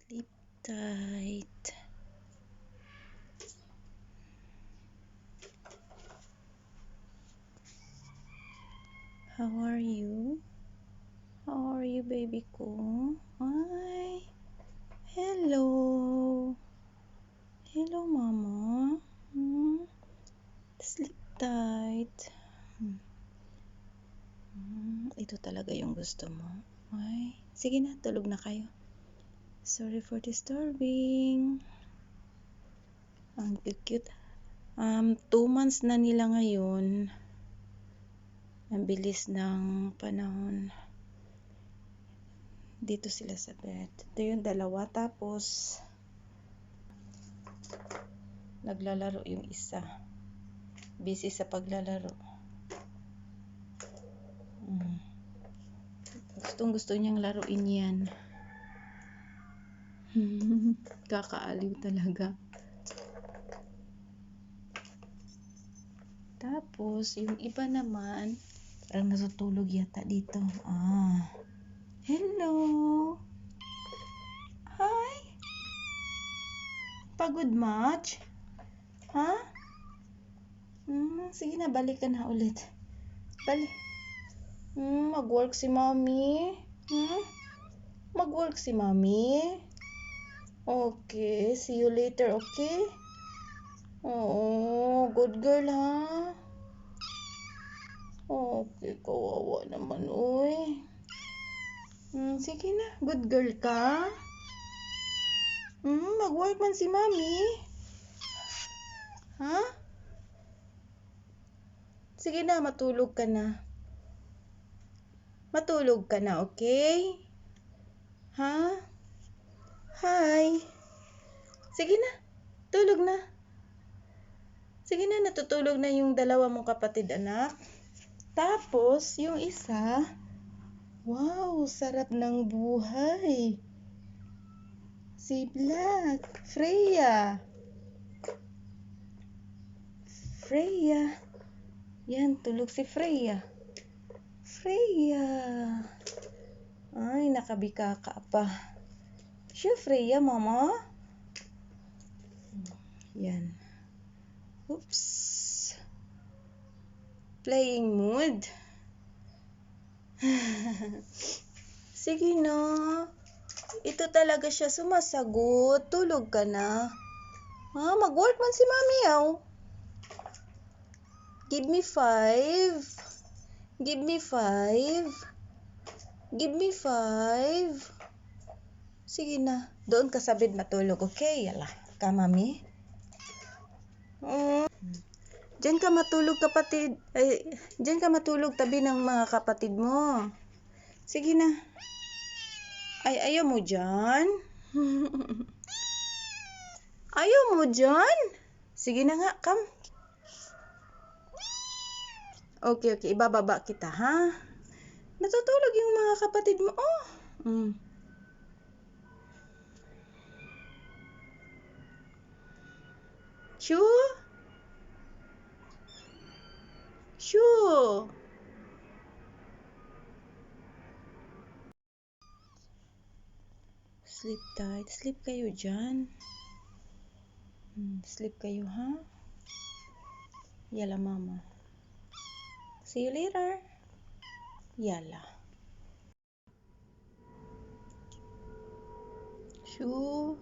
Sleep tight. How are you? How are you, baby ko? Ay, hello. Hello, mama. Sleep tight. Ito talaga yung gusto mo. Ay, sige na, tulog na kayo. Sorry for disturbing. Ang cute. 2 months na nila ngayon. Ang bilis ng panahon. Dito sila sa bed. Ito yung dalawa. Tapos, naglalaro yung isa. Busy sa paglalaro. Gusto niyang laruin yan. Kakaaliw talaga. Tapos, yung iba naman, parang natutulog yata dito. Hello! Hi! Pagod much? Ha? Sige na, balik ka na ulit. Balik. Mag-work si mommy. Mag-work si mommy. Okay, see you later, okay? Oo, good girl, ha? Okay, kawawa naman, uy. Sige na, good girl ka. Mag-work man si mommy. Ha? Sige na, matulog ka na. Matulog ka na, okay? Ha? Hi. Sige na, tulog na. Sige na, natutulog na yung dalawa mong kapatid, anak. Tapos, yung isa, wow, sarap ng buhay. Si Black, Freya. Yan, tulog si Freya. Ay, nakabikaka pa. Siya, Freya, mama. Yan. Oops. Playing mood. Sige na. Ito talaga siya sumasagot. Tulog ka na. Mag-work man si mami, Give me 5. Give me 5. Give me 5. Sige na. Doon ka sa bed matulog, okay? Yala. Ka, mami. Diyan ka matulog, kapatid. Diyan ka matulog tabi ng mga kapatid mo. Sige na. Ayaw mo dyan? Ayaw mo dyan? Sige na nga, come. Okay, ibababa kita, ha? Natutulog yung mga kapatid mo, Sure? Sleep tight. Sleep kayo dyan. Sleep kayo, ha? Yala, mama. See you later. Yala. Shoo.